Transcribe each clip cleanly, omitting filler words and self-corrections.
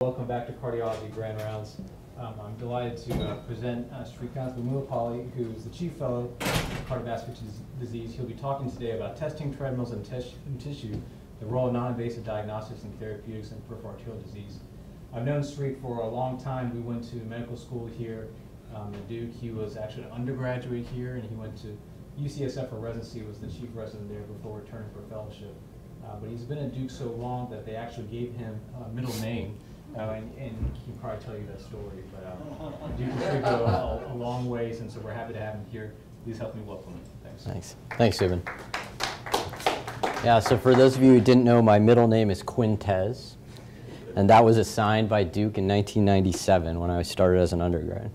Welcome back to Cardiology Grand Rounds. I'm delighted to present Srikanth Vemulapalli, who is the Chief Fellow of Cardiovascular Disease. He'll be talking today about testing treadmills and tissue, the role of non-invasive diagnostics and therapeutics in peripheral arterial disease. I've known Sri for a long time. We went to medical school here at Duke. He was actually an undergraduate here, and he went to UCSF for residency, was the chief resident there before returning for fellowship. But he's been at Duke so long that they actually gave him a middle name. And he can probably tell you that story, but Duke should go a long ways, and so we're happy to have him here. Please help me welcome him. Thanks. Thanks, Stephen. Yeah, so for those of you who didn't know, my middle name is Quintez, and that was assigned by Duke in 1997 when I started as an undergrad.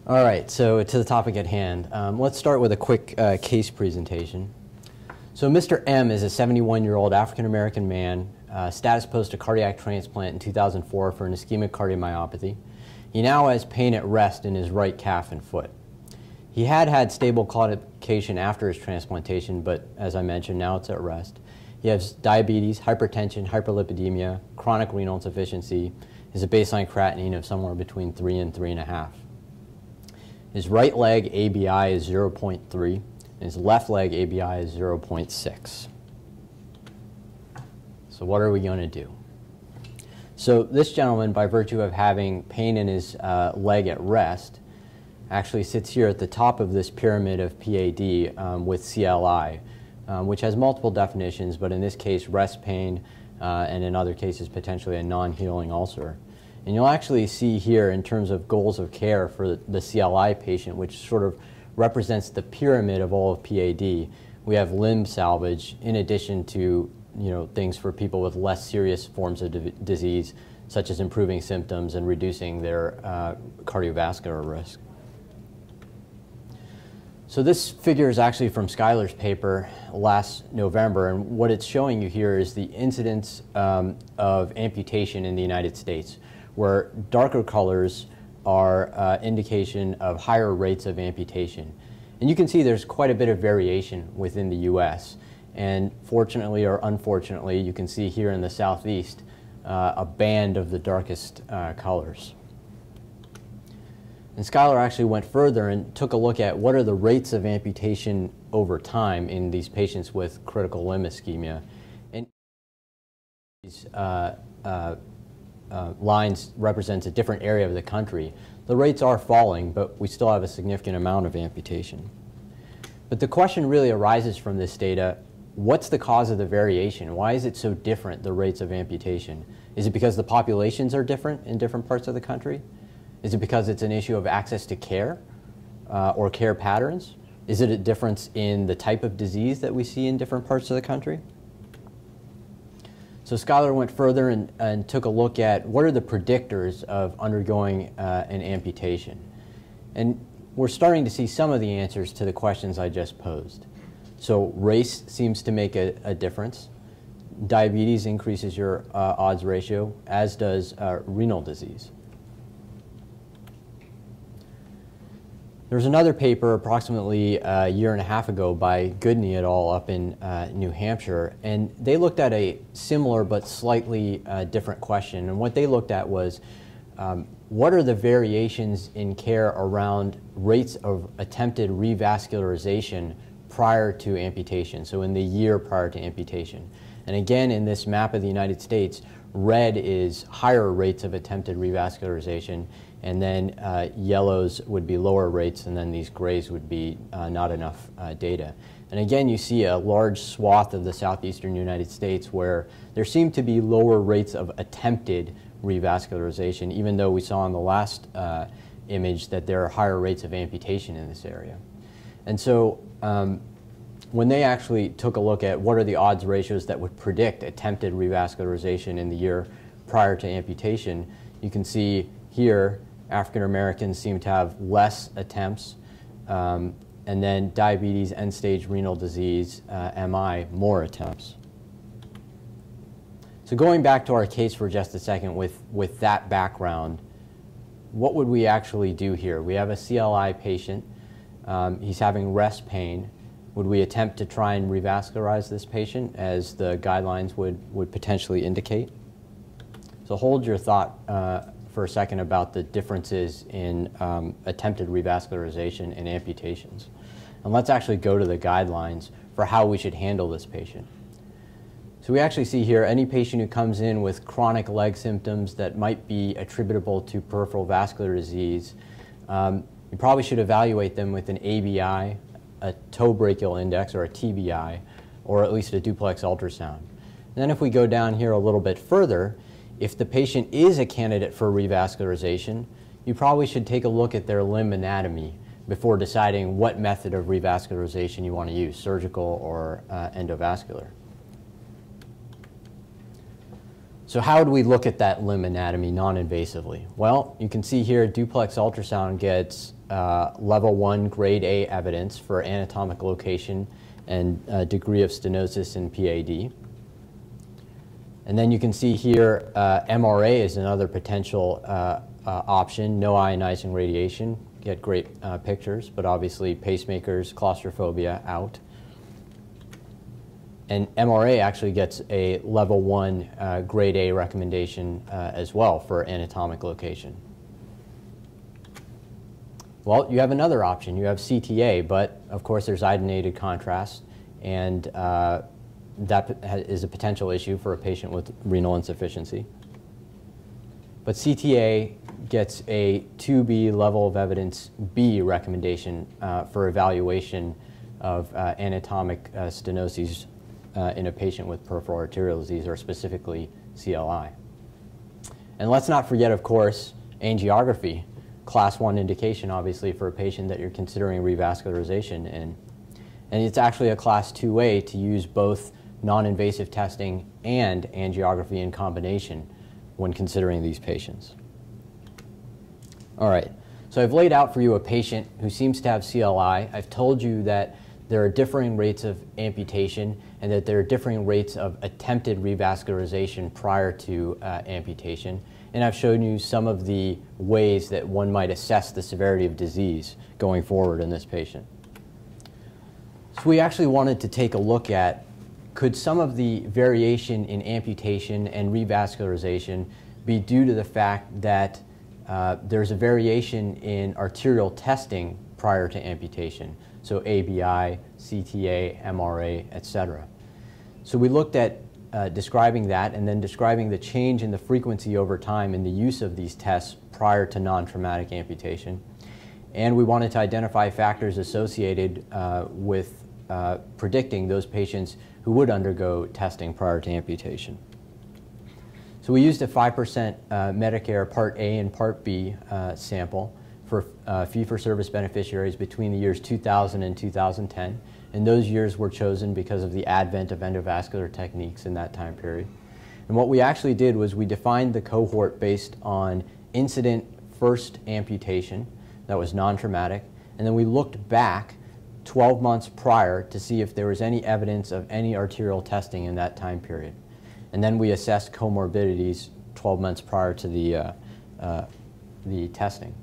All right, so to the topic at hand. Let's start with a quick case presentation. So Mr. M is a 71-year-old African-American man, status post a cardiac transplant in 2004 for an ischemic cardiomyopathy. He now has pain at rest in his right calf and foot. He had stable claudication after his transplantation, but as I mentioned, now it's at rest. He has diabetes, hypertension, hyperlipidemia, chronic renal insufficiency. He has a baseline creatinine of somewhere between 3 and 3.5. His right leg ABI is 0.3, and his left leg ABI is 0.6. So what are we going to do? So this gentleman, by virtue of having pain in his leg at rest, actually sits here at the top of this pyramid of PAD with CLI, which has multiple definitions, but in this case rest pain, and in other cases potentially a non-healing ulcer. And you'll actually see here in terms of goals of care for the CLI patient, which sort of represents the pyramid of all of PAD, we have limb salvage in addition to things for people with less serious forms of disease, such as improving symptoms and reducing their cardiovascular risk. So this figure is actually from Schuyler's paper last November, and what it's showing you here is the incidence of amputation in the United States, where darker colors are indication of higher rates of amputation. And you can see there's quite a bit of variation within the US. And fortunately or unfortunately, you can see here in the southeast a band of the darkest colors. And Schuyler actually went further and took a look at what are the rates of amputation over time in these patients with critical limb ischemia. And these lines represents a different area of the country. The rates are falling, but we still have a significant amount of amputation. But the question really arises from this data: what's the cause of the variation? Why is it so different, the rates of amputation? Is it because the populations are different in different parts of the country? Is it because it's an issue of access to care or care patterns? Is it a difference in the type of disease that we see in different parts of the country? So Schuyler went further and took a look at what are the predictors of undergoing an amputation. And we're starting to see some of the answers to the questions I just posed. So race seems to make a difference. Diabetes increases your odds ratio, as does renal disease. There's another paper approximately a year and a half ago by Goodney et al. Up in New Hampshire, and they looked at a similar but slightly different question. And what they looked at was what are the variations in care around rates of attempted revascularization prior to amputation, so in the year prior to amputation. And again, in this map of the United States, red is higher rates of attempted revascularization, and then yellows would be lower rates, and then these grays would be not enough data. And again, you see a large swath of the southeastern United States where there seem to be lower rates of attempted revascularization, even though we saw in the last image that there are higher rates of amputation in this area. And so when they actually took a look at what are the odds ratios that would predict attempted revascularization in the year prior to amputation, you can see here African Americans seem to have less attempts, and then diabetes, end-stage renal disease, MI, more attempts. So going back to our case for just a second with that background, what would we actually do here? We have a CLI patient. He's having rest pain. Would we attempt to try and revascularize this patient as the guidelines would potentially indicate? So hold your thought for a second about the differences in attempted revascularization and amputations. And let's actually go to the guidelines for how we should handle this patient. So we actually see here any patient who comes in with chronic leg symptoms that might be attributable to peripheral vascular disease, you probably should evaluate them with an ABI, a toe brachial index, or a TBI, or at least a duplex ultrasound. And then if we go down here a little bit further, if the patient is a candidate for revascularization, you probably should take a look at their limb anatomy before deciding what method of revascularization you want to use, surgical or endovascular. So how do we look at that limb anatomy non-invasively? Well, you can see here duplex ultrasound gets level 1 grade A evidence for anatomic location and degree of stenosis in PAD. And then you can see here MRA is another potential option, no ionizing radiation. Get great pictures, but obviously pacemakers, claustrophobia out. And MRA actually gets a level 1 grade A recommendation as well for anatomic location. Well, you have another option. You have CTA, but of course there's iodinated contrast, and that is a potential issue for a patient with renal insufficiency. But CTA gets a 2B level of evidence B recommendation for evaluation of anatomic stenoses in a patient with peripheral arterial disease, or specifically CLI. And let's not forget, of course, angiography, class 1 indication, obviously, for a patient that you're considering revascularization in. And it's actually a class 2A to use both non-invasive testing and angiography in combination when considering these patients. All right, so I've laid out for you a patient who seems to have CLI. I've told you that there are differing rates of amputation and that there are differing rates of attempted revascularization prior to amputation. And I've shown you some of the ways that one might assess the severity of disease going forward in this patient. So we actually wanted to take a look at, could some of the variation in amputation and revascularization be due to the fact that there's a variation in arterial testing prior to amputation? So ABI, CTA, MRA, etc. So we looked at describing that and then describing the change in the frequency over time in the use of these tests prior to non-traumatic amputation. And we wanted to identify factors associated with predicting those patients who would undergo testing prior to amputation. So we used a 5% Medicare Part A and Part B sample for fee-for-service beneficiaries between the years 2000 and 2010. And those years were chosen because of the advent of endovascular techniques in that time period. And what we actually did was we defined the cohort based on incident first amputation that was non-traumatic, and then we looked back 12 months prior to see if there was any evidence of any arterial testing in that time period. And then we assessed comorbidities 12 months prior to the testing.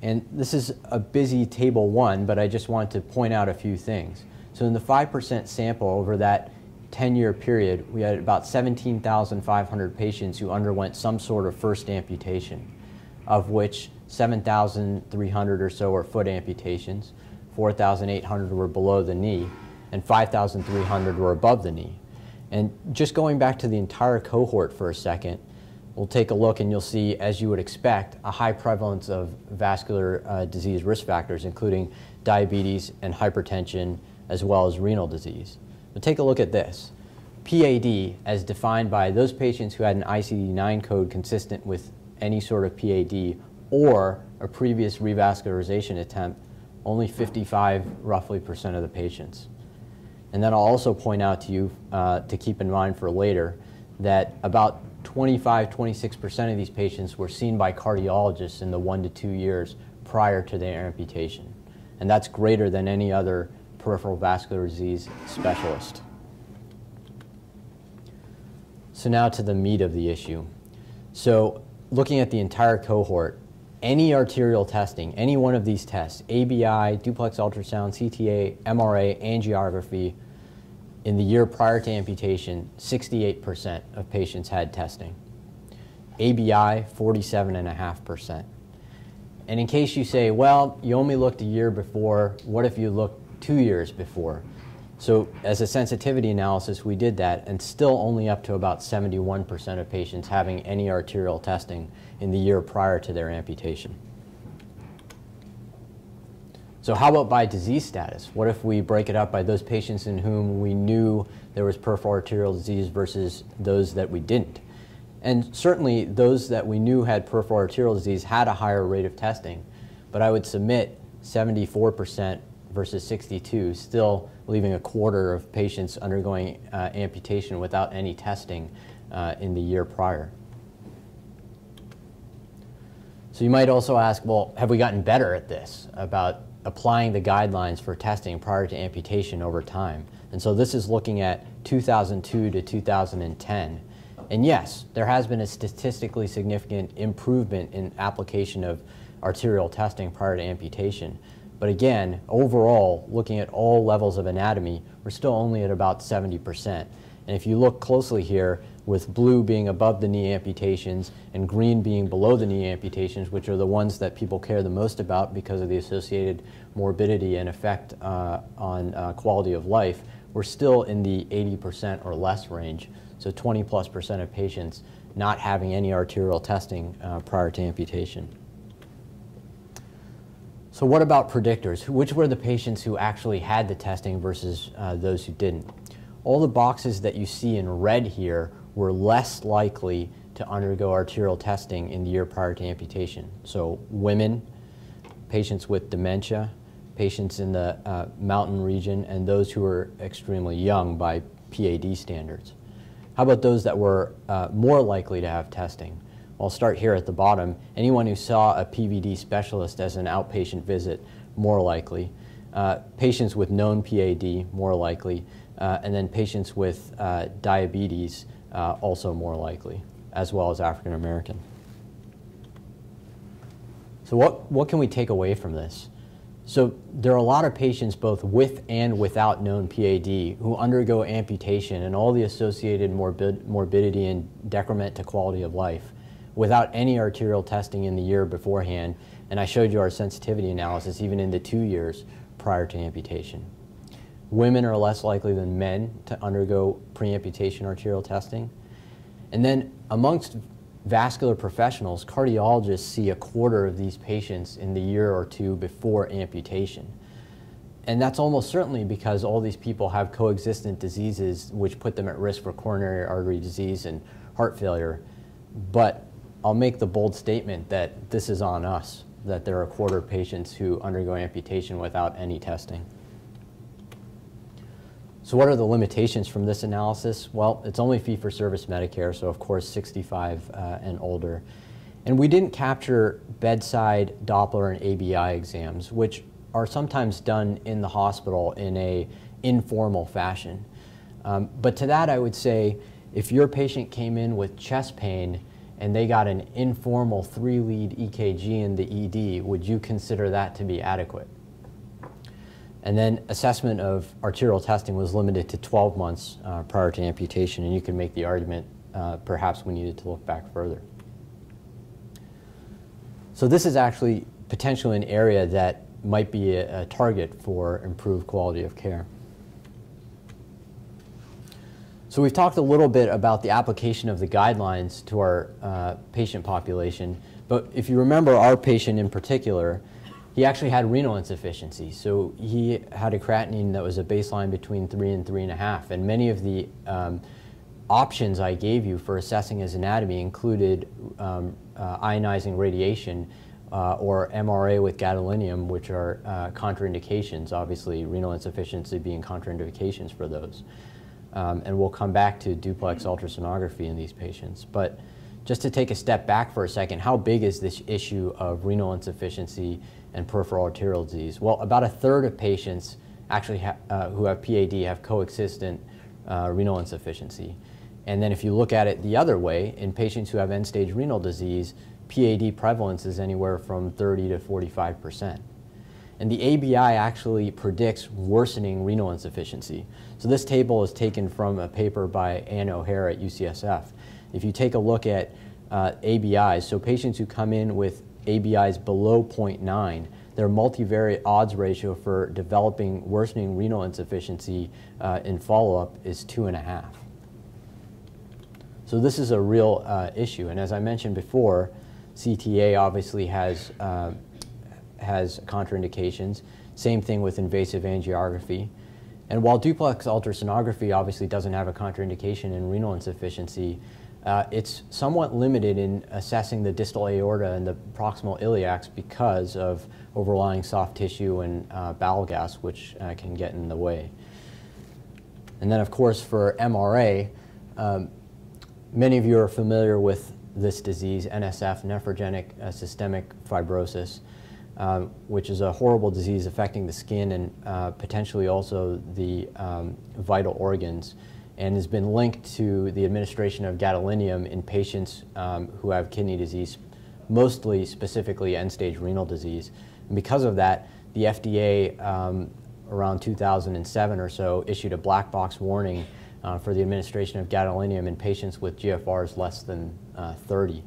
And this is a busy table 1, but I just want to point out a few things. So in the 5% sample over that 10-year period, we had about 17,500 patients who underwent some sort of first amputation, of which 7,300 or so were foot amputations, 4,800 were below the knee, and 5,300 were above the knee. And just going back to the entire cohort for a second, we'll take a look and you'll see, as you would expect, a high prevalence of vascular disease risk factors, including diabetes and hypertension, as well as renal disease. But take a look at this. PAD, as defined by those patients who had an ICD-9 code consistent with any sort of PAD or a previous revascularization attempt, only 55 roughly % of the patients. And then I'll also point out to you to keep in mind for later that about 25–26% of these patients were seen by cardiologists in the 1 to 2 years prior to their amputation. And that's greater than any other peripheral vascular disease specialist. So now to the meat of the issue. So looking at the entire cohort, any arterial testing, any one of these tests, ABI, duplex ultrasound, CTA, MRA, angiography, in the year prior to amputation, 68% of patients had testing. ABI, 47.5%. And in case you say, well, you only looked a year before, what if you looked 2 years before? So as a sensitivity analysis, we did that, and still only up to about 71% of patients having any arterial testing in the year prior to their amputation. So how about by disease status? What if we break it up by those patients in whom we knew there was peripheral arterial disease versus those that we didn't? And certainly those that we knew had peripheral arterial disease had a higher rate of testing, but I would submit 74% versus 62, still leaving a quarter of patients undergoing amputation without any testing in the year prior. So you might also ask, well, have we gotten better at this, about applying the guidelines for testing prior to amputation over time? And so this is looking at 2002 to 2010. And yes, there has been a statistically significant improvement in application of arterial testing prior to amputation. But again, overall, looking at all levels of anatomy, we're still only at about 70%. And if you look closely here, with blue being above the knee amputations and green being below the knee amputations, which are the ones that people care the most about because of the associated morbidity and effect on quality of life, we're still in the 80% or less range. So 20+% of patients not having any arterial testing prior to amputation. So what about predictors? Which were the patients who actually had the testing versus those who didn't? All the boxes that you see in red here were less likely to undergo arterial testing in the year prior to amputation. So women, patients with dementia, patients in the mountain region, and those who were extremely young by PAD standards. How about those that were more likely to have testing? I'll start here at the bottom. Anyone who saw a PVD specialist as an outpatient visit, more likely. Patients with known PAD, more likely. And then patients with diabetes, also more likely, as well as African American. So what can we take away from this? So there are a lot of patients both with and without known PAD who undergo amputation and all the associated morbidity and decrement to quality of life without any arterial testing in the year beforehand. And I showed you our sensitivity analysis even in the 2 years prior to amputation. Women are less likely than men to undergo pre-amputation arterial testing. And then amongst vascular professionals, cardiologists see a quarter of these patients in the year or two before amputation. And that's almost certainly because all these people have coexistent diseases which put them at risk for coronary artery disease and heart failure. But I'll make the bold statement that this is on us, that there are a quarter of patients who undergo amputation without any testing. So what are the limitations from this analysis? Well, it's only fee-for-service Medicare, so of course 65 and older. And we didn't capture bedside Doppler and ABI exams, which are sometimes done in the hospital in an informal fashion. But to that I would say, if your patient came in with chest pain and they got an informal 3-lead EKG in the ED, would you consider that to be adequate? And then assessment of arterial testing was limited to 12 months prior to amputation, and you can make the argument perhaps we needed to look back further. So this is actually potentially an area that might be a target for improved quality of care. So we've talked a little bit about the application of the guidelines to our patient population, but if you remember our patient in particular, he actually had renal insufficiency. So he had a creatinine that was a baseline between 3 and 3.5, and many of the options I gave you for assessing his anatomy included ionizing radiation or MRA with gadolinium, which are contraindications, obviously renal insufficiency being contraindications for those. And we'll come back to duplex ultrasonography in these patients. But just to take a step back for a second, how big is this issue of renal insufficiency and peripheral arterial disease? Well, about a third of patients actually who have PAD have coexistent renal insufficiency. And then if you look at it the other way, in patients who have end-stage renal disease, PAD prevalence is anywhere from 30 to 45%. And the ABI actually predicts worsening renal insufficiency. So this table is taken from a paper by Ann O'Hare at UCSF. If you take a look at ABIs, so patients who come in with ABIs below 0.9, their multivariate odds ratio for developing worsening renal insufficiency in follow-up is 2.5. So this is a real issue, and as I mentioned before, CTA obviously has contraindications. Same thing with invasive angiography. And while duplex ultrasonography obviously doesn't have a contraindication in renal insufficiency, it's somewhat limited in assessing the distal aorta and the proximal iliacs because of overlying soft tissue and bowel gas, which can get in the way. And then, of course, for MRA, many of you are familiar with this disease, NSF, nephrogenic systemic fibrosis, which is a horrible disease affecting the skin and potentially also the vital organs, and has been linked to the administration of gadolinium in patients who have kidney disease, mostly specifically end-stage renal disease. And because of that, the FDA around 2007 or so issued a black box warning for the administration of gadolinium in patients with GFRs less than 30.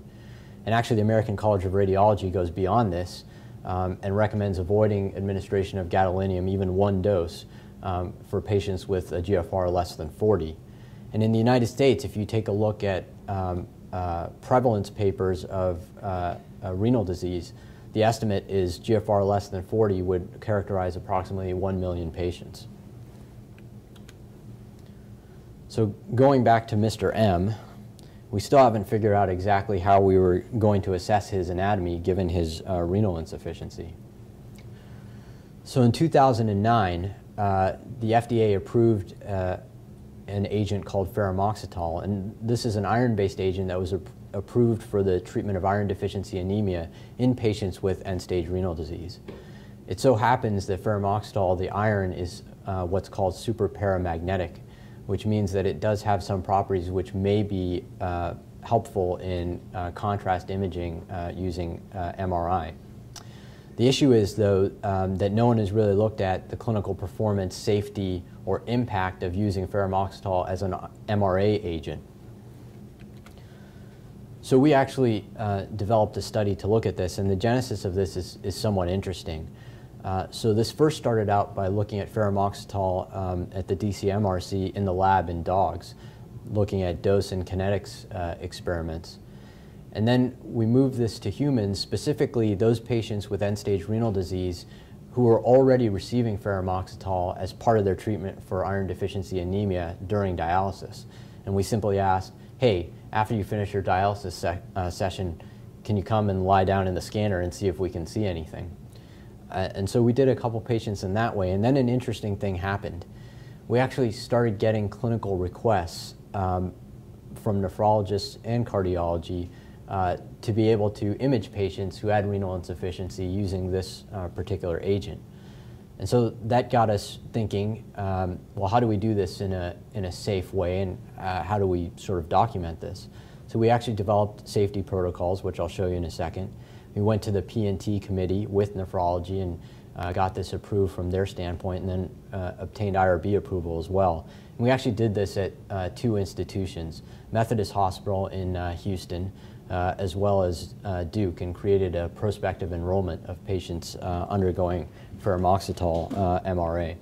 And actually the American College of Radiology goes beyond this and recommends avoiding administration of gadolinium, even one dose, for patients with a GFR less than 40. And in the United States, if you take a look at prevalence papers of renal disease, the estimate is GFR less than 40 would characterize approximately 1 million patients. So going back to Mr. M, we still haven't figured out exactly how we were going to assess his anatomy given his renal insufficiency. So in 2009, the FDA approved an agent called faramoxetol, and this is an iron-based agent that was approved for the treatment of iron deficiency anemia in patients with end-stage renal disease. It so happens that faramoxetol, the iron, is what's called superparamagnetic, which means that it does have some properties which may be helpful in contrast imaging using MRI. The issue is, though, that no one has really looked at the clinical performance, safety, or impact of using faramoxetol as an MRA agent. So we actually developed a study to look at this, and the genesis of this is somewhat interesting. So this first started out by looking at faramoxetol at the DCMRC in the lab in dogs, looking at dose and kinetics experiments. And then we moved this to humans, specifically those patients with end-stage renal disease who were already receiving faramoxetol as part of their treatment for iron deficiency anemia during dialysis. And we simply asked, hey, after you finish your dialysis session, can you come and lie down in the scanner and see if we can see anything? And so we did a couple patients in that way, and then an interesting thing happened. We actually started getting clinical requests from nephrologists and cardiology to be able to image patients who had renal insufficiency using this particular agent. And so that got us thinking, well, how do we do this in a safe way, and how do we sort of document this? So we actually developed safety protocols, which I'll show you in a second. We went to the P&T committee with nephrology and got this approved from their standpoint, and then obtained IRB approval as well. And we actually did this at two institutions, Methodist Hospital in Houston, as well as Duke, and created a prospective enrollment of patients undergoing faramoxetol MRA.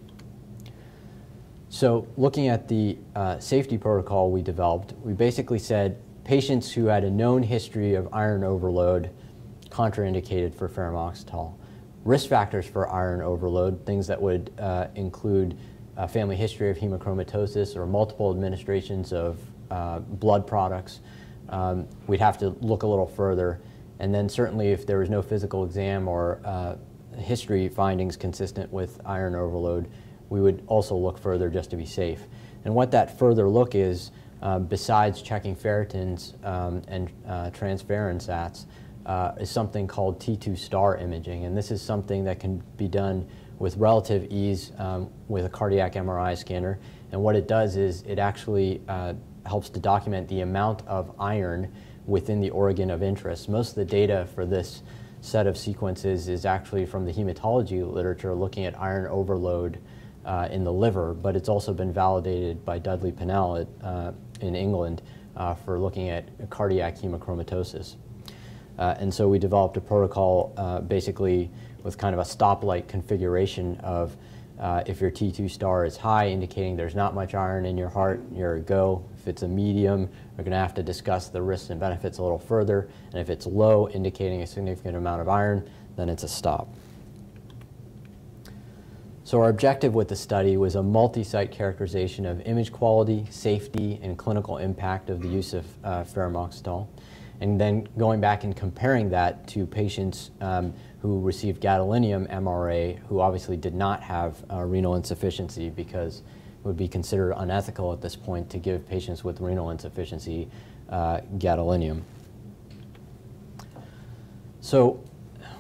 So looking at the safety protocol we developed, we basically said patients who had a known history of iron overload contraindicated for faramoxetol. Risk factors for iron overload, things that would include a family history of hemochromatosis or multiple administrations of blood products. We'd have to look a little further. And then certainly if there was no physical exam or history findings consistent with iron overload, we would also look further just to be safe. And what that further look is, besides checking ferritins and transferrin sats, is something called T2 star imaging, and this is something that can be done with relative ease with a cardiac MRI scanner. And what it does is it actually helps to document the amount of iron within the organ of interest. Most of the data for this set of sequences is actually from the hematology literature looking at iron overload in the liver, but it's also been validated by Dudley Pennell in England for looking at cardiac hemochromatosis. And so we developed a protocol basically with kind of a stoplight configuration of if your T2 star is high, indicating there's not much iron in your heart, you're a go. If it's a medium, we're going to have to discuss the risks and benefits a little further. And if it's low, indicating a significant amount of iron, then it's a stop. So our objective with the study was a multi-site characterization of image quality, safety, and clinical impact of the use of ferumoxytol. And then going back and comparing that to patients who received gadolinium MRA, who obviously did not have renal insufficiency, because it would be considered unethical at this point to give patients with renal insufficiency gadolinium. So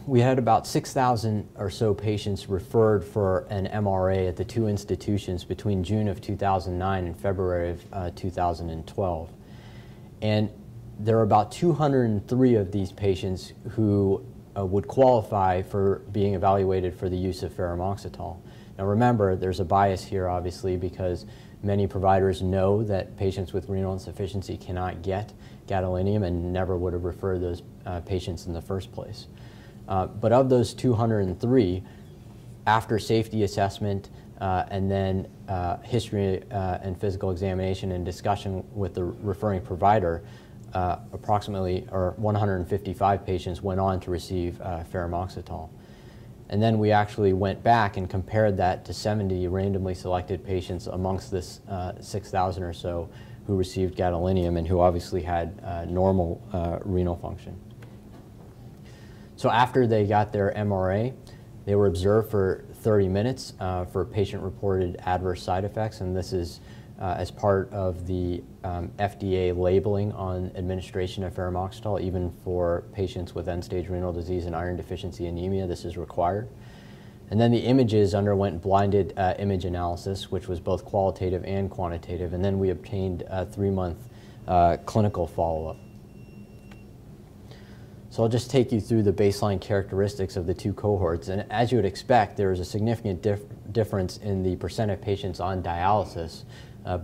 we had about 6,000 or so patients referred for an MRA at the two institutions between June of 2009 and February of 2012. And there are about 203 of these patients who would qualify for being evaluated for the use of ferumoxytol. Now remember, there's a bias here obviously because many providers know that patients with renal insufficiency cannot get gadolinium and never would have referred those patients in the first place. But of those 203, after safety assessment and then history and physical examination and discussion with the referring provider, approximately 155 patients went on to receive ferumoxytol. And then we actually went back and compared that to 70 randomly selected patients amongst this 6,000 or so who received gadolinium and who obviously had normal renal function. So after they got their MRA, they were observed for 30 minutes for patient-reported adverse side effects, and this is as part of the FDA labeling on administration of ferumoxytol. Even for patients with end-stage renal disease and iron deficiency anemia, this is required. And then the images underwent blinded image analysis, which was both qualitative and quantitative, and then we obtained a 3-month clinical follow-up. So I'll just take you through the baseline characteristics of the two cohorts. And as you would expect, there is a significant difference in the percent of patients on dialysis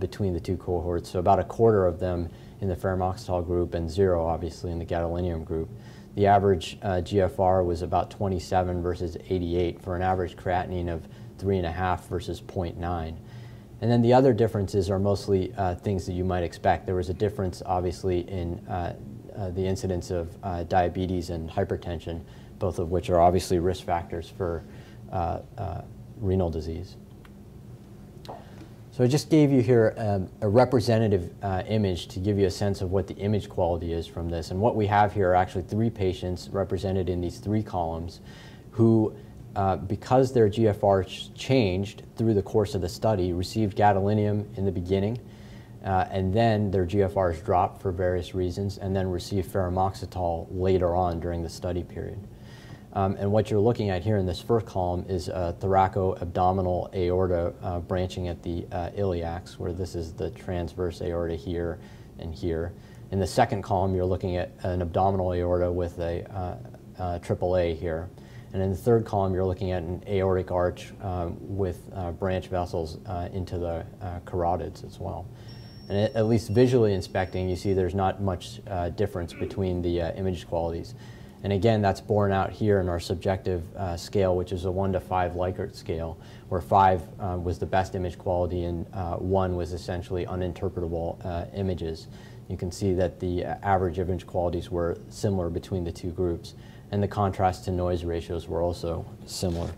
between the two cohorts. So about a quarter of them in the ferumoxytol group and 0, obviously, in the gadolinium group. The average GFR was about 27 versus 88 for an average creatinine of 3.5 versus 0.9. And then the other differences are mostly things that you might expect. There was a difference, obviously, in the incidence of diabetes and hypertension, both of which are obviously risk factors for renal disease. So I just gave you here a representative image to give you a sense of what the image quality is from this. And what we have here are actually 3 patients represented in these 3 columns who, because their GFR changed through the course of the study, received gadolinium in the beginning, and then their GFRs dropped for various reasons, and then received ferumoxytol later on during the study period. And what you're looking at here in this first column is a thoraco-abdominal aorta branching at the iliacs, where this is the transverse aorta here and here. In the second column, you're looking at an abdominal aorta with a AAA here. And in the third column, you're looking at an aortic arch with branch vessels into the carotids as well. And at least visually inspecting, you see there's not much difference between the image qualities. And again, that's borne out here in our subjective scale, which is a 1 to 5 Likert scale, where 5 was the best image quality and 1 was essentially uninterpretable images. You can see that the average image qualities were similar between the two groups, and the contrast to noise ratios were also similar.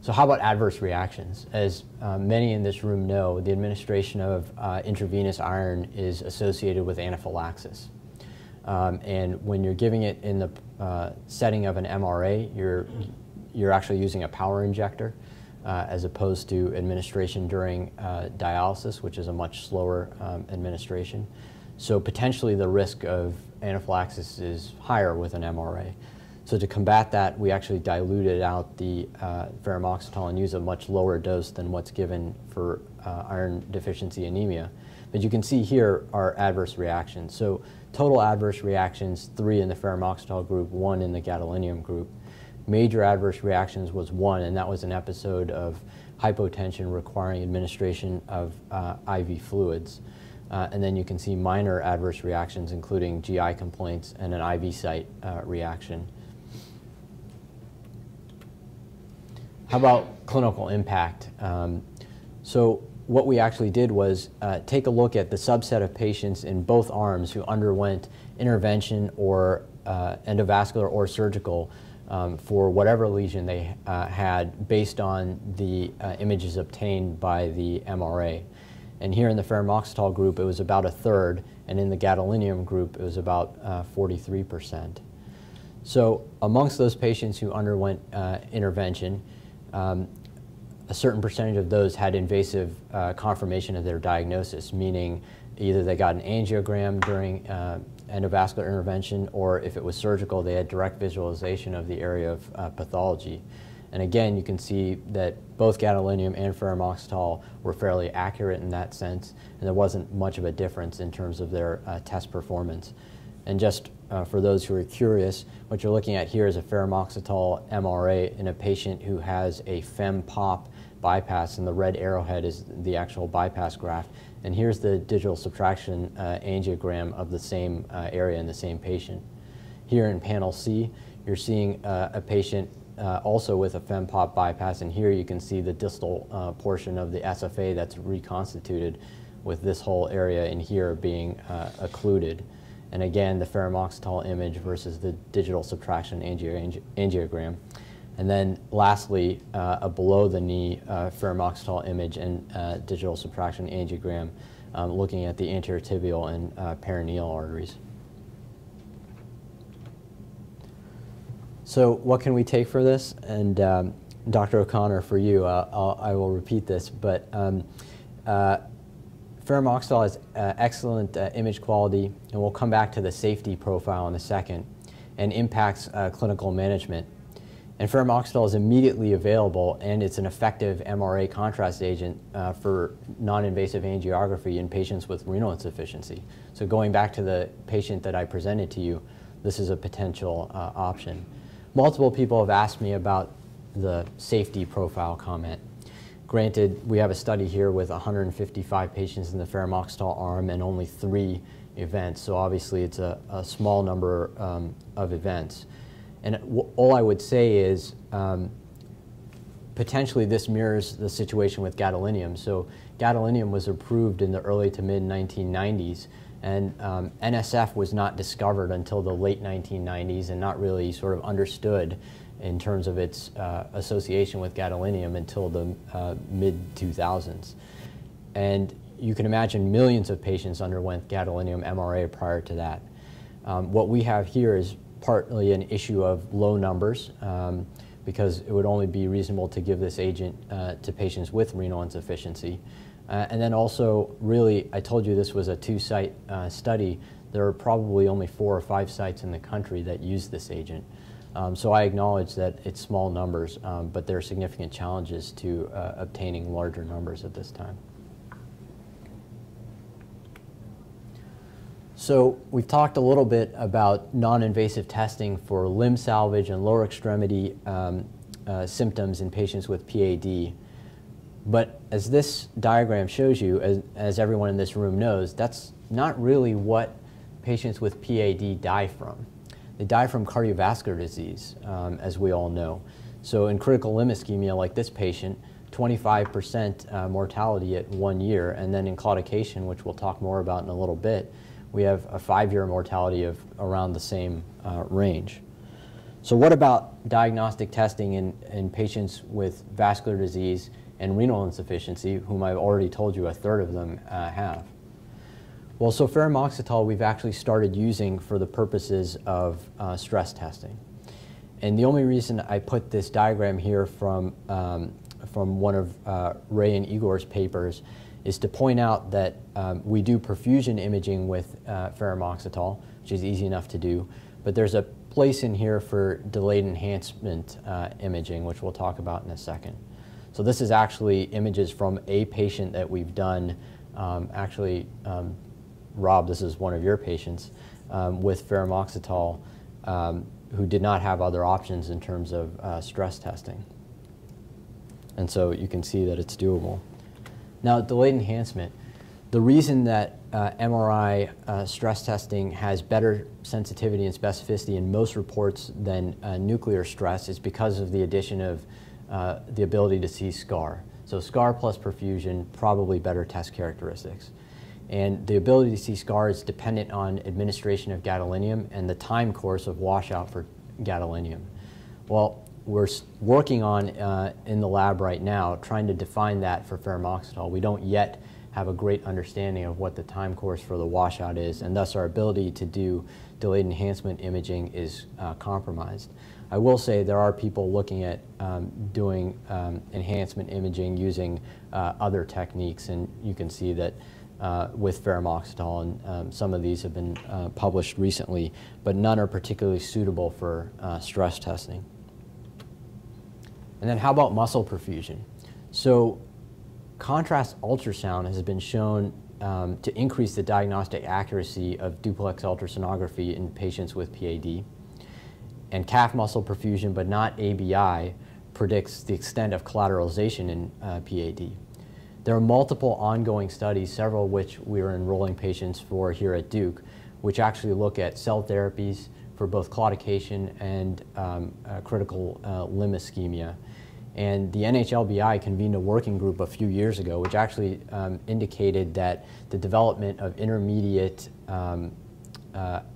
So how about adverse reactions? As many in this room know, the administration of intravenous iron is associated with anaphylaxis. And when you're giving it in the setting of an MRA, you're actually using a power injector as opposed to administration during dialysis, which is a much slower administration. So potentially the risk of anaphylaxis is higher with an MRA. So to combat that, we actually diluted out the ferumoxytol and use a much lower dose than what's given for iron deficiency anemia. But you can see here are adverse reactions. So total adverse reactions, 3 in the ferumoxytol group, 1 in the gadolinium group. Major adverse reactions was 1, and that was an episode of hypotension requiring administration of IV fluids. And then you can see minor adverse reactions, including GI complaints and an IV site reaction. How about clinical impact? So what we actually did was take a look at the subset of patients in both arms who underwent intervention or endovascular or surgical for whatever lesion they had based on the images obtained by the MRA. And here in the ferumoxytol group, it was about 1/3, and in the gadolinium group, it was about 43%. So amongst those patients who underwent intervention, a certain percentage of those had invasive confirmation of their diagnosis, meaning either they got an angiogram during endovascular intervention, or if it was surgical, they had direct visualization of the area of pathology. And again, you can see that both gadolinium and ferumoxytol were fairly accurate in that sense, and there wasn't much of a difference in terms of their test performance. And just for those who are curious, what you're looking at here is a ferumoxytol MRA in a patient who has a fem-pop bypass, and the red arrowhead is the actual bypass graft. And here's the digital subtraction angiogram of the same area in the same patient. Here in panel C, you're seeing a patient also with a fem-pop bypass, and here you can see the distal portion of the SFA that's reconstituted, with this whole area in here being occluded. And again, the ferumoxytol image versus the digital subtraction angiogram. And then lastly, a below-the-knee ferumoxytol image and digital subtraction angiogram looking at the anterior tibial and perineal arteries. So what can we take for this? And Dr. O'Connor, for you, I will repeat this, but ferumoxytol has excellent image quality, and we'll come back to the safety profile in a second, and impacts clinical management. And ferumoxytol is immediately available, and it's an effective MRA contrast agent for non-invasive angiography in patients with renal insufficiency. So going back to the patient that I presented to you, this is a potential option. Multiple people have asked me about the safety profile comment. Granted, we have a study here with 155 patients in the ferumoxytol arm and only 3 events, so obviously it's a small number of events. And all I would say is potentially this mirrors the situation with gadolinium. So gadolinium was approved in the early to mid 1990s, and NSF was not discovered until the late 1990s and not really sort of understood in terms of its association with gadolinium until the mid-2000s. And you can imagine millions of patients underwent gadolinium MRA prior to that. What we have here is partly an issue of low numbers, because it would only be reasonable to give this agent to patients with renal insufficiency. And then also, really, I told you this was a 2-site study. There are probably only 4 or 5 sites in the country that use this agent. So I acknowledge that it's small numbers, but there are significant challenges to obtaining larger numbers at this time. So we've talked a little bit about non-invasive testing for limb salvage and lower extremity symptoms in patients with PAD. But as this diagram shows you, as everyone in this room knows, that's not really what patients with PAD die from. They die from cardiovascular disease, as we all know. So in critical limb ischemia, like this patient, 25% mortality at 1 year, and then in claudication, which we'll talk more about in a little bit, we have a 5-year mortality of around the same range. So what about diagnostic testing in patients with vascular disease and renal insufficiency, whom I've already told you 1/3 of them have? Well, so ferumoxytol we've actually started using for the purposes of stress testing. And the only reason I put this diagram here from one of Ray and Igor's papers is to point out that we do perfusion imaging with ferumoxytol, which is easy enough to do, but there's a place in here for delayed enhancement imaging, which we'll talk about in a second. So this is actually images from a patient that we've done Actually, Rob, this is one of your patients with ferumoxytol who did not have other options in terms of stress testing. And so you can see that it's doable. Now, delayed enhancement. The reason that MRI stress testing has better sensitivity and specificity in most reports than nuclear stress is because of the addition of the ability to see scar. So scar plus perfusion, probably better test characteristics. And the ability to see scar is dependent on administration of gadolinium and the time course of washout for gadolinium. Well, we're working on in the lab right now trying to define that for ferumoxytol. We don't yet have a great understanding of what the time course for the washout is, and thus our ability to do delayed enhancement imaging is compromised. I will say there are people looking at doing enhancement imaging using other techniques, and you can see that with ferumoxytol, and some of these have been published recently, but none are particularly suitable for stress testing. And then how about muscle perfusion? So contrast ultrasound has been shown to increase the diagnostic accuracy of duplex ultrasonography in patients with PAD. And calf muscle perfusion, but not ABI, predicts the extent of collateralization in PAD. There are multiple ongoing studies, several of which we are enrolling patients for here at Duke, which actually look at cell therapies for both claudication and critical limb ischemia. And the NHLBI convened a working group a few years ago, which actually indicated that the development of intermediate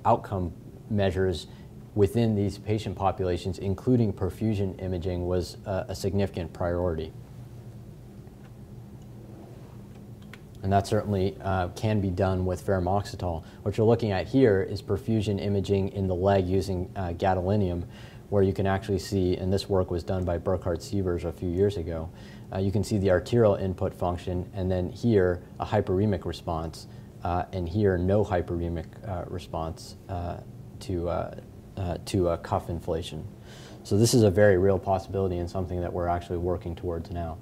outcome measures within these patient populations, including perfusion imaging, was a significant priority. And that certainly can be done with ferumoxytol. What you're looking at here is perfusion imaging in the leg using gadolinium, where you can actually see, and this work was done by Burkhard Sievers a few years ago, you can see the arterial input function, and then here a hyperemic response, and here no hyperemic response to cuff inflation. So this is a very real possibility and something that we're actually working towards now.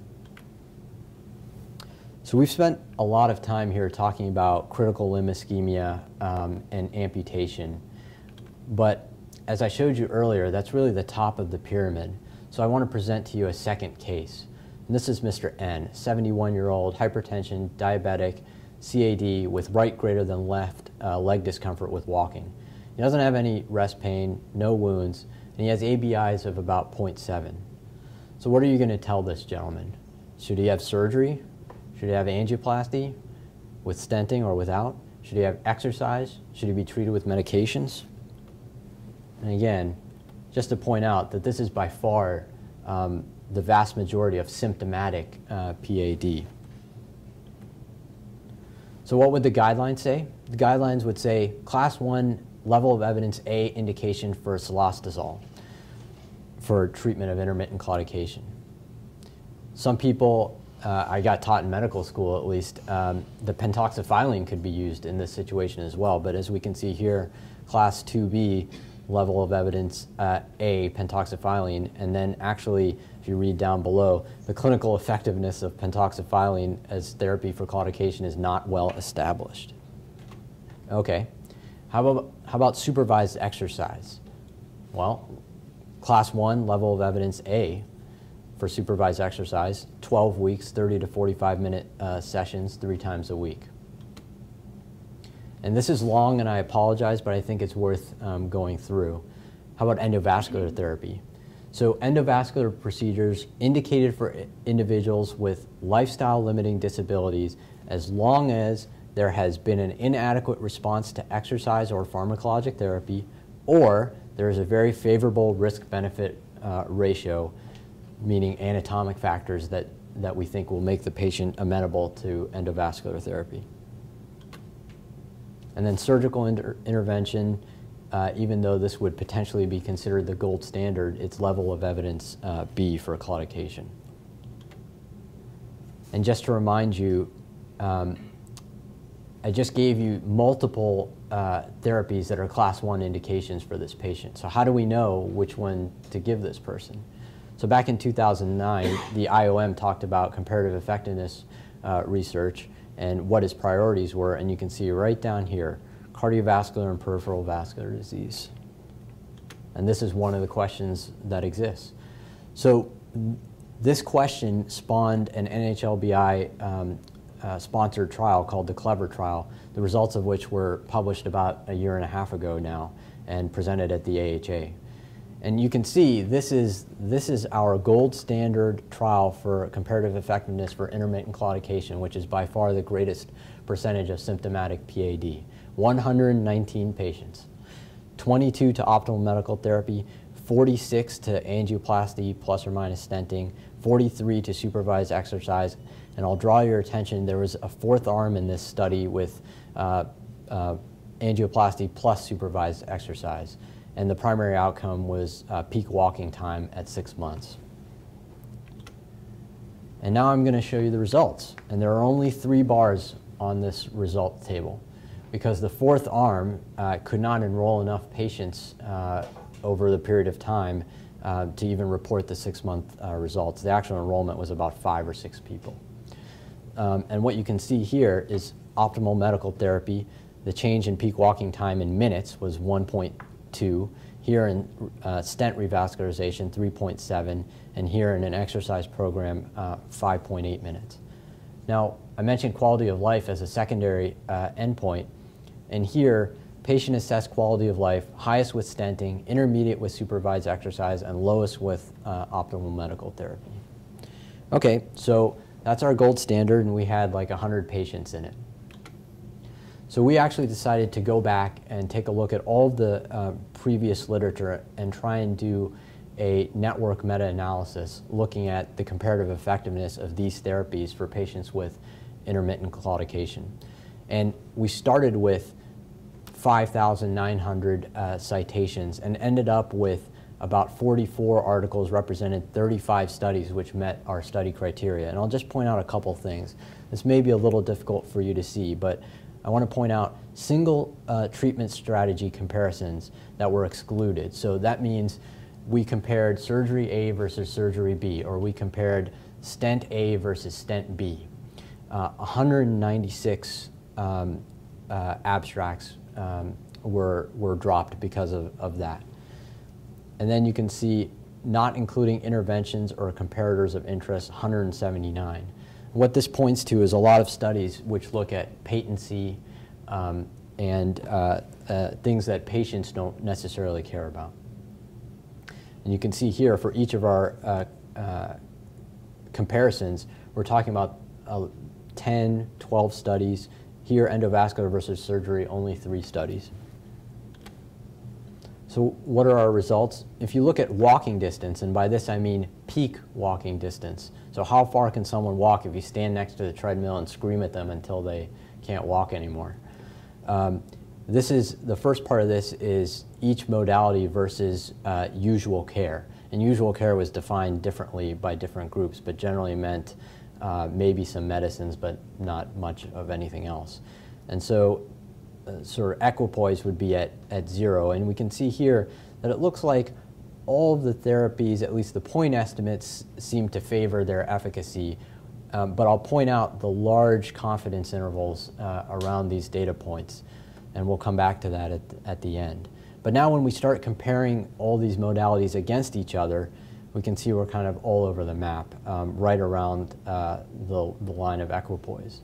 So we've spent a lot of time here talking about critical limb ischemia and amputation, but as I showed you earlier, that's really the top of the pyramid. So I want to present to you a second case. And this is Mr. N, 71-year-old, hypertension, diabetic, CAD with right greater than left leg discomfort with walking. He doesn't have any rest pain, no wounds, and he has ABIs of about 0.7. So what are you going to tell this gentleman? Should he have surgery? Should he have angioplasty with stenting or without? Should he have exercise? Should he be treated with medications? And again, just to point out that this is by far the vast majority of symptomatic PAD. So what would the guidelines say? The guidelines would say class 1 level of evidence A indication for cilostazol for treatment of intermittent claudication. Some people, I got taught in medical school at least, the pentoxifylline could be used in this situation as well, but as we can see here, class 2B level of evidence A, pentoxifylline, and then actually, if you read down below, the clinical effectiveness of pentoxifylline as therapy for claudication is not well established. Okay, how about supervised exercise? Well, class 1 level of evidence A for supervised exercise, 12 weeks, 30 to 45 minute sessions 3 times a week. And this is long, and I apologize, but I think it's worth going through. How about endovascular therapy? So endovascular procedures indicated for individuals with lifestyle-limiting disabilities as long as there has been an inadequate response to exercise or pharmacologic therapy, or there is a very favorable risk-benefit ratio, meaning anatomic factors that we think will make the patient amenable to endovascular therapy. And then surgical intervention, even though this would potentially be considered the gold standard, its level of evidence B for claudication. And just to remind you, I just gave you multiple therapies that are class 1 indications for this patient. So how do we know which one to give this person? So back in 2009, the IOM talked about comparative effectiveness research, and what his priorities were. And you can see right down here, cardiovascular and peripheral vascular disease. And this is one of the questions that exists. So this question spawned an NHLBI sponsored trial called the CLEVER trial, the results of which were published about a year and a half ago now and presented at the AHA. And you can see this is our gold standard trial for comparative effectiveness for intermittent claudication, which is by far the greatest percentage of symptomatic PAD. 119 patients, 22 to optimal medical therapy, 46 to angioplasty plus or minus stenting, 43 to supervised exercise. And I'll draw your attention, there was a fourth arm in this study with angioplasty plus supervised exercise. And the primary outcome was peak walking time at 6 months. And now I'm going to show you the results. And there are only 3 bars on this result table because the fourth arm could not enroll enough patients over the period of time to even report the 6-month results. The actual enrollment was about 5 or 6 people. And what you can see here is optimal medical therapy. The change in peak walking time in minutes was 1.2. Here in stent revascularization, 3.7. And here in an exercise program, 5.8 minutes. Now, I mentioned quality of life as a secondary endpoint. And here, patient-assessed quality of life, highest with stenting, intermediate with supervised exercise, and lowest with optimal medical therapy. Okay, so that's our gold standard, and we had like 100 patients in it. So we actually decided to go back and take a look at all of the previous literature and try and do a network meta-analysis looking at the comparative effectiveness of these therapies for patients with intermittent claudication. And we started with 5,900 citations and ended up with about 44 articles represented 35 studies which met our study criteria. And I'll just point out a couple things. This may be a little difficult for you to see, but I want to point out single treatment strategy comparisons that were excluded. So that means we compared surgery A versus surgery B, or we compared stent A versus stent B. 196 abstracts were dropped because of that. And then you can see not including interventions or comparators of interest, 179. What this points to is a lot of studies which look at patency and things that patients don't necessarily care about. And you can see here for each of our comparisons, we're talking about 10, 12 studies. Here, endovascular versus surgery, only 3 studies. So what are our results? If you look at walking distance, and by this I mean peak walking distance, so how far can someone walk if you stand next to the treadmill and scream at them until they can't walk anymore? This is, the first part of this is each modality versus usual care. And usual care was defined differently by different groups, but generally meant maybe some medicines, but not much of anything else. And so sort of equipoise would be at 0. And we can see here that it looks like all of the therapies, at least the point estimates, seem to favor their efficacy. But I'll point out the large confidence intervals around these data points. And we'll come back to that at the end. But now when we start comparing all these modalities against each other, we can see we're kind of all over the map, right around the line of equipoise.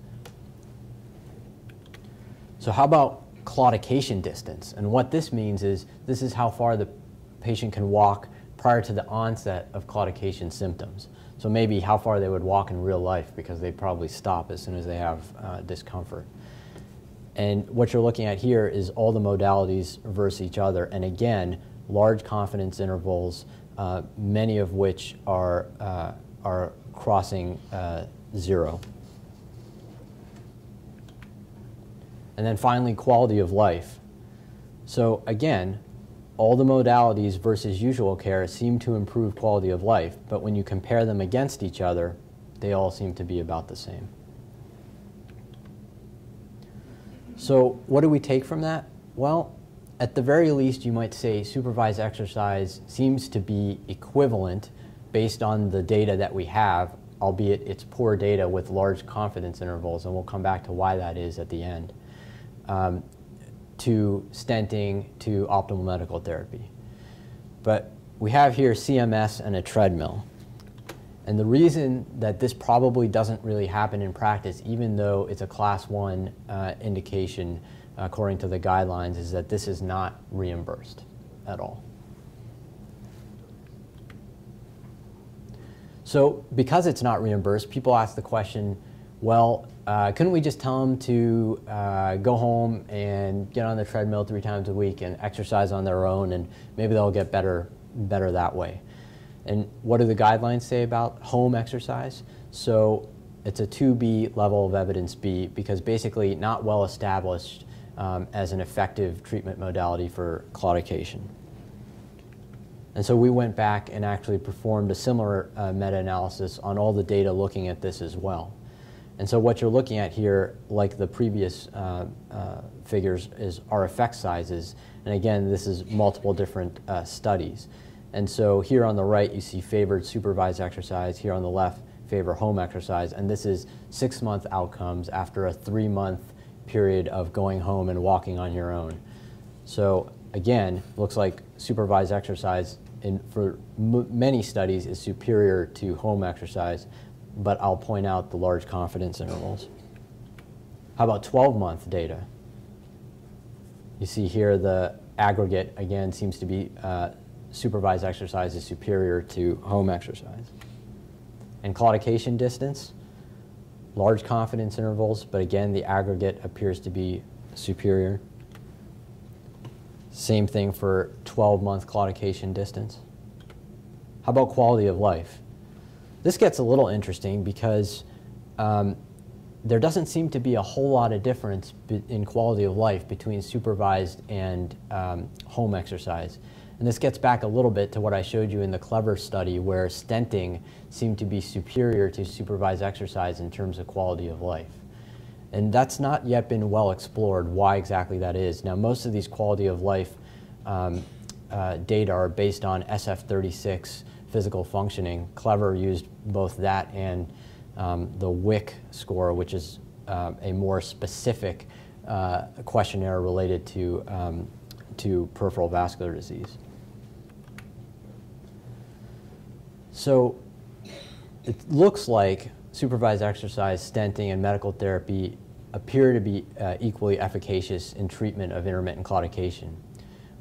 So how about claudication distance? And what this means is this is how far the patient can walk prior to the onset of claudication symptoms. So maybe how far they would walk in real life, because they probably stop as soon as they have discomfort. And what you're looking at here is all the modalities versus each other. And again, large confidence intervals, many of which are crossing 0. And then finally, quality of life. So again, all the modalities versus usual care seem to improve quality of life, but when you compare them against each other, they all seem to be about the same. So what do we take from that? Well, at the very least, you might say supervised exercise seems to be equivalent based on the data that we have, albeit it's poor data with large confidence intervals, and we'll come back to why that is at the end, to stenting, to optimal medical therapy. But we have here CMS and a treadmill. And the reason that this probably doesn't really happen in practice, even though it's a class 1 indication according to the guidelines, is that this is not reimbursed at all. So because it's not reimbursed, people ask the question, well, couldn't we just tell them to go home and get on the treadmill 3 times a week and exercise on their own, and maybe they'll get better that way? And what do the guidelines say about home exercise? So it's a 2B level of evidence B, because basically not well established as an effective treatment modality for claudication. And so we went back and actually performed a similar meta-analysis on all the data looking at this as well. And so what you're looking at here, like the previous figures, are effect sizes. And again, this is multiple different studies. And so here on the right, you see favored supervised exercise. Here on the left, favor home exercise. And this is 6-month outcomes after a 3-month period of going home and walking on your own. So again, looks like supervised exercise for many studies is superior to home exercise, but I'll point out the large confidence intervals. How about 12-month data? You see here the aggregate, again, seems to be supervised exercise is superior to home exercise. And claudication distance, large confidence intervals, but again, the aggregate appears to be superior. Same thing for 12-month claudication distance. How about quality of life? This gets a little interesting because there doesn't seem to be a whole lot of difference in quality of life between supervised and home exercise. And this gets back a little bit to what I showed you in the Clever study, where stenting seemed to be superior to supervised exercise in terms of quality of life. And that's not yet been well explored, why exactly that is. Now, most of these quality of life data are based on SF-36 physical functioning. Clever used both that and the WIC score, which is a more specific questionnaire related to peripheral vascular disease. So it looks like supervised exercise, stenting, and medical therapy appear to be equally efficacious in treatment of intermittent claudication.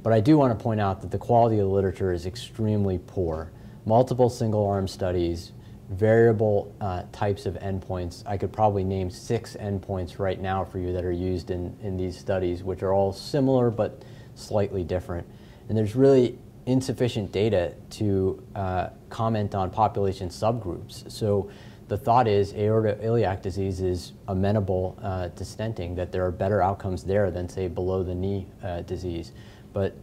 But I do want to point out that the quality of the literature is extremely poor. Multiple single-arm studies, variable types of endpoints. I could probably name 6 endpoints right now for you that are used in these studies, which are all similar but slightly different. And there's really insufficient data to comment on population subgroups. So the thought is aortoiliac disease is amenable to stenting, that there are better outcomes there than, say, below-the-knee disease. But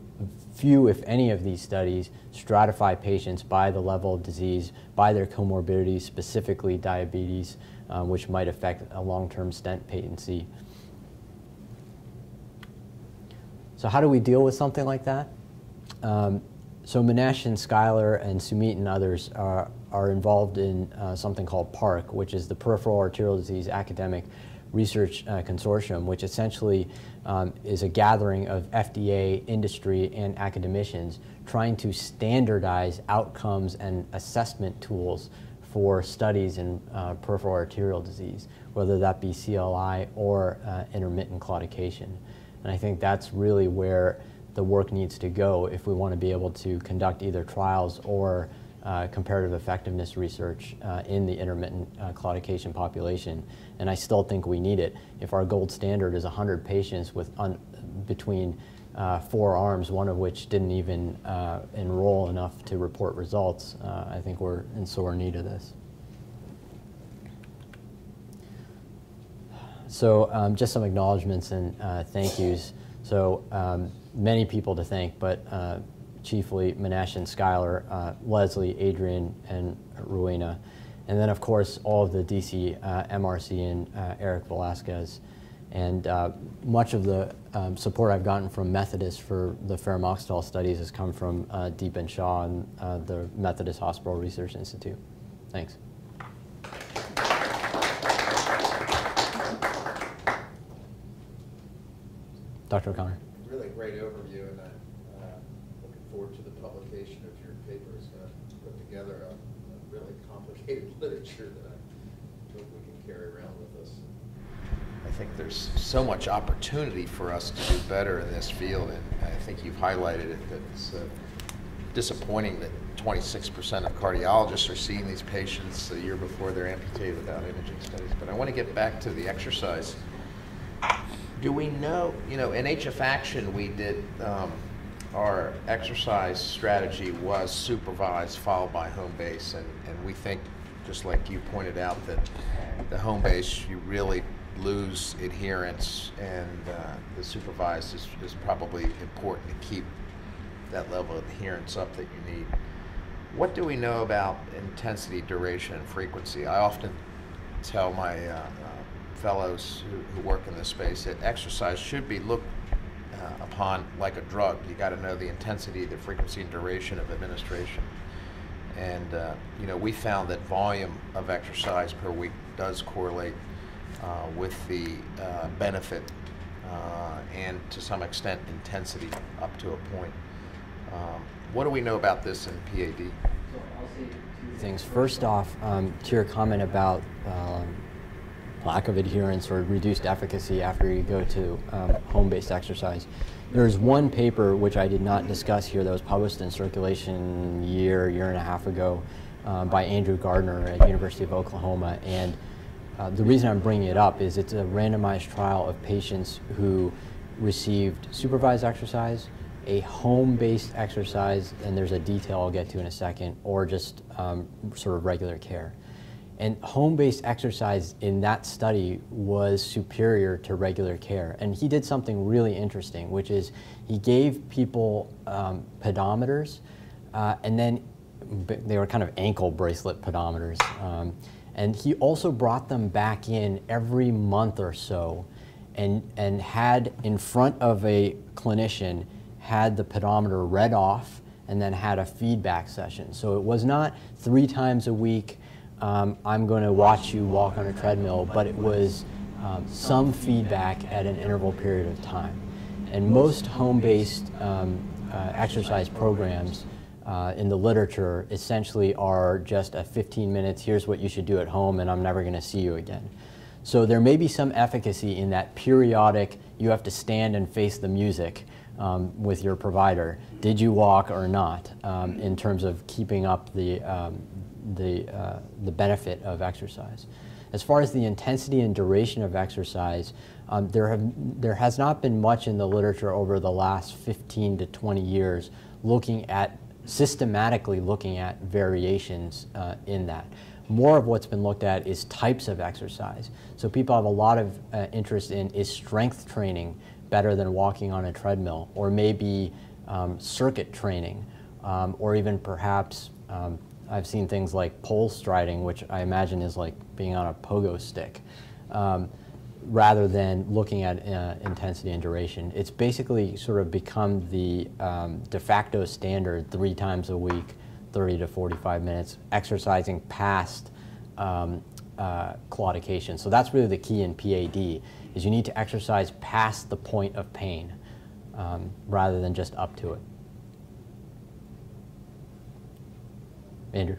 few, if any, of these studies stratify patients by the level of disease, by their comorbidities, specifically diabetes, which might affect a long-term stent patency. So how do we deal with something like that? So Manesh and Schuyler and Sumit and others are involved in something called PARC, which is the Peripheral Arterial Disease Academic Research Consortium, which essentially is a gathering of FDA, industry, and academicians trying to standardize outcomes and assessment tools for studies in peripheral arterial disease, whether that be CLI or intermittent claudication. And I think that's really where the work needs to go if we want to be able to conduct either trials or comparative effectiveness research in the intermittent claudication population. And I still think we need it. If our gold standard is 100 patients with between 4 arms, one of which didn't even enroll enough to report results, I think we're in sore need of this. So just some acknowledgements and thank yous. So many people to thank, but chiefly Manesh and Schuyler, Leslie, Adrian, and Rowena. And then, of course, all of the DC MRC and Eric Velasquez. And much of the support I've gotten from Methodist for the Fermoxetol studies has come from Deepan Shah and the Methodist Hospital Research Institute. Thanks. Dr. O'Connor. Really great overview, and I'm looking forward to the publication of your paper. It's going to put together a really complicated literature that I hope we can carry around with us. I think there's so much opportunity for us to do better in this field, and I think you've highlighted it, that it's disappointing that 26% of cardiologists are seeing these patients a year before they're amputated without imaging studies. But I want to get back to the exercise. Do we know, in HF Action we did, our exercise strategy was supervised followed by home base, and we think, just like you pointed out, that the home base you really lose adherence, and the supervised is probably important to keep that level of adherence up that you need. What do we know about intensity, duration, and frequency? I often tell my fellows who work in this space that exercise should be looked upon like a drug. You got to know the intensity, the frequency, and duration of administration. And we found that volume of exercise per week does correlate with the benefit and to some extent intensity up to a point. What do we know about this in PAD? So I'll say two things. First off, to your comment about lack of adherence or reduced efficacy after you go to home-based exercise. There's one paper which I did not discuss here that was published in Circulation year and a half ago by Andrew Gardner at University of Oklahoma. And the reason I'm bringing it up is it's a randomized trial of patients who received supervised exercise, a home-based exercise, and there's a detail I'll get to in a second, or just sort of regular care. And home-based exercise in that study was superior to regular care. And he did something really interesting, which is he gave people pedometers, and then they were kind of ankle bracelet pedometers. And he also brought them back in every month or so and had in front of a clinician, had the pedometer read off, and then had a feedback session. So it was not 3 times a week, I'm going to watch you walk on a treadmill, but it was some feedback at an interval period of time. And most home-based exercise programs in the literature essentially are just a 15 minutes, here's what you should do at home, and I'm never going to see you again. So there may be some efficacy in that periodic, you have to stand and face the music with your provider. Did you walk or not, in terms of keeping up the benefit of exercise. As far as the intensity and duration of exercise, there has not been much in the literature over the last 15 to 20 years systematically looking at variations in that. More of what's been looked at is types of exercise. So people have a lot of interest in, is strength training better than walking on a treadmill, or maybe circuit training, or even perhaps I've seen things like pole striding, which I imagine is like being on a pogo stick, rather than looking at intensity and duration. It's basically sort of become the de facto standard 3 times a week, 30 to 45 minutes, exercising past claudication. So that's really the key in PAD, is you need to exercise past the point of pain rather than just up to it. Andrew?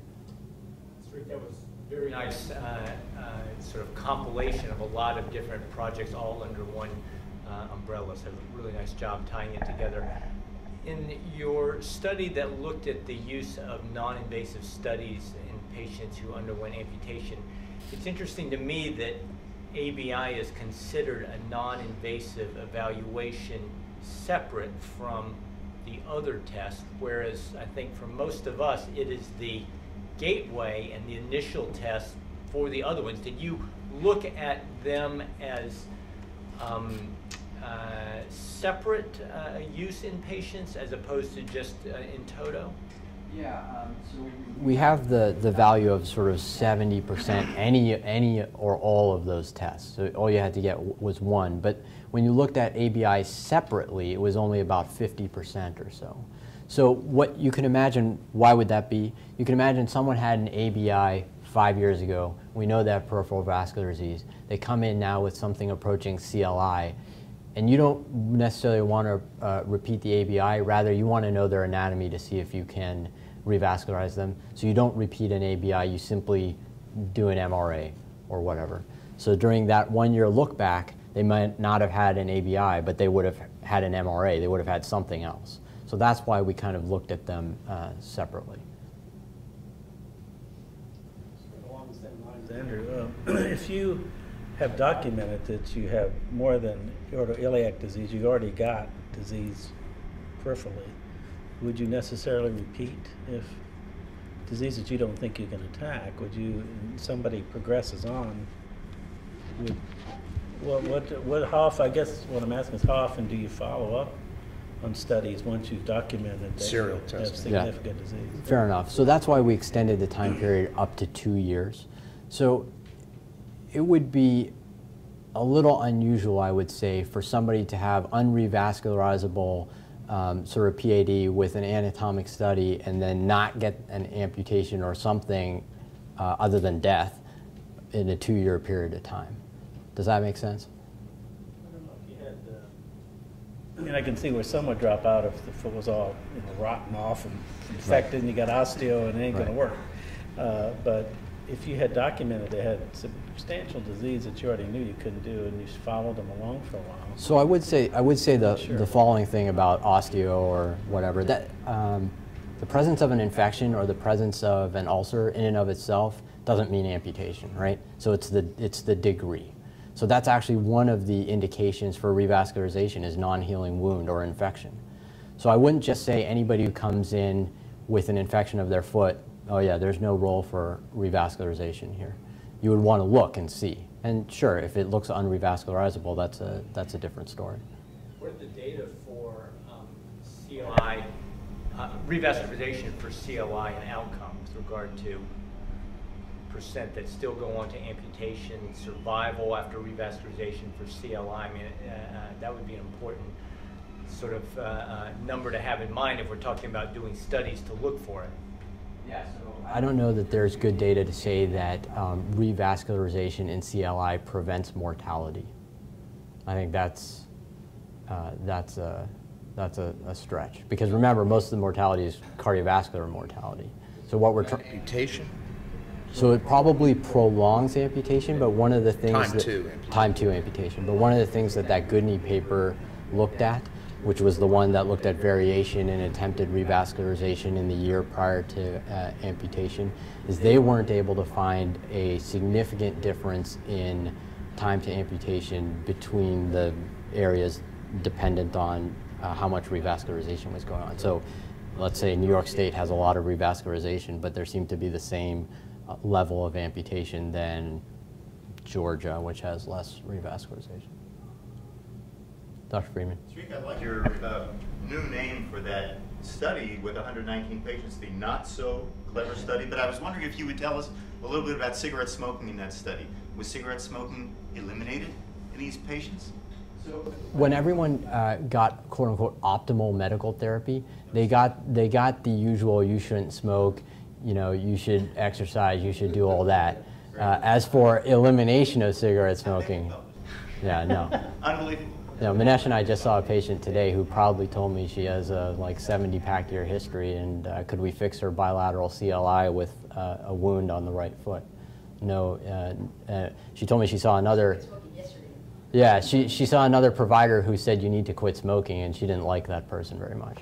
That was very nice sort of compilation of a lot of different projects all under one umbrella. So a really nice job tying it together. In your study that looked at the use of non-invasive studies in patients who underwent amputation, it's interesting to me that ABI is considered a non-invasive evaluation separate from the other test, whereas I think for most of us it is the gateway and the initial test for the other ones. Did you look at them as separate use in patients as opposed to just in toto? Yeah, so we have the value of sort of 70%, any or all of those tests. So all you had to get was one. But when you looked at ABI separately, it was only about 50% or so. So what you can imagine, why would that be? You can imagine someone had an ABI 5 years ago. We know they have peripheral vascular disease. They come in now with something approaching CLI. And you don't necessarily want to repeat the ABI, rather you want to know their anatomy to see if you can revascularize them. So you don't repeat an ABI, you simply do an MRA or whatever. So during that 1 year look back, they might not have had an ABI, but they would have had an MRA, they would have had something else. So that's why we kind of looked at them separately. Along the same lines, Andrew, if you have documented that you have more than aortoiliac disease, you already got disease peripherally, would you necessarily repeat if disease that you don't think you can attack? Would you, somebody progresses on, how often, I guess what I'm asking is how often do you follow up on studies once you've documented that Serial you have testing. significant disease? Fair enough. So that's why we extended the time period up to 2 years. So it would be a little unusual, I would say, for somebody to have unrevascularizable sort of PAD with an anatomic study and then not get an amputation or something other than death in a 2 year period of time. Does that make sense? I don't know if you had, I mean, I can see where some would drop out if the foot was all, you know, rotten off and infected, and you got osteo and it ain't going to work. But if you had documented they had substantial disease that you already knew you couldn't do, and you followed them along for a while. So I would say the Sure. the following thing about osteo or whatever, that the presence of an infection or the presence of an ulcer in and of itself doesn't mean amputation, right? So it's the degree. So that's actually one of the indications for revascularization is non-healing wound or infection. So I wouldn't just say anybody who comes in with an infection of their foot, oh yeah, there's no role for revascularization here. You would want to look and see. And sure, if it looks unrevascularizable, that's a different story. What are the data for CLI, revascularization for CLI and outcome with regard to percent that still go on to amputation, survival after revascularization for CLI? I mean, that would be an important sort of number to have in mind if we're talking about doing studies to look for it. Yeah, so I don't know that there's good data to say that revascularization in CLI prevents mortality. I think that's a stretch, because remember, most of the mortality is cardiovascular mortality. So what we're trying Amputation? So it probably prolongs amputation, but one of the things Time 2 amputation. amputation. But one of the things that Goodney paper looked at, which was the one that looked at variation in attempted revascularization in the year prior to amputation, is they weren't able to find a significant difference in time to amputation between the areas dependent on how much revascularization was going on. So let's say New York State has a lot of revascularization, but there seemed to be the same level of amputation than Georgia, which has less revascularization. Dr. Freeman. Shrek, I like your new name for that study with 119 patients, the not so clever study, but I was wondering if you would tell us a little bit about cigarette smoking in that study. Was cigarette smoking eliminated in these patients? When everyone got quote unquote optimal medical therapy, they got the usual, you shouldn't smoke, you know, you should exercise, you should do all that. As for elimination of cigarette smoking, yeah, no. Unbelievable. You know, Manesh and I just saw a patient today who proudly told me she has a like 70 pack year history, and could we fix her bilateral CLI with a wound on the right foot? No. She told me she saw another. Yeah, she saw another provider who said you need to quit smoking, and she didn't like that person very much.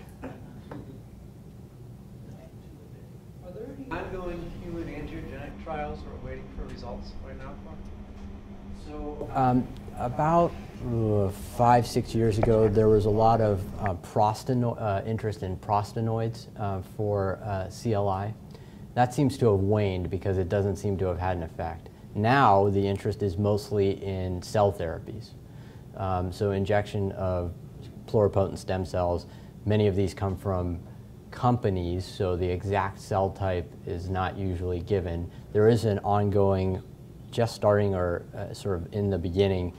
Are there any ongoing human angiogenic trials or waiting for results right now? So about 5-6 years ago, there was a lot of interest in prostanoids for CLI. That seems to have waned because it doesn't seem to have had an effect. Now the interest is mostly in cell therapies. So injection of pluripotent stem cells, many of these come from companies, so the exact cell type is not usually given. There is an ongoing, just starting or sort of in the beginning,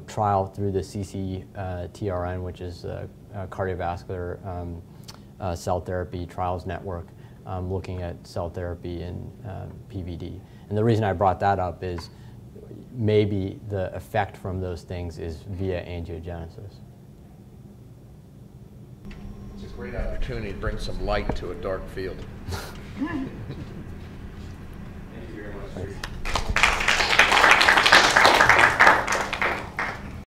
trial through the CCTRN, which is a cardiovascular cell therapy trials network, looking at cell therapy in PVD. And the reason I brought that up is maybe the effect from those things is via angiogenesis. It's a great opportunity to bring some light to a dark field. Thank you very much. Thanks.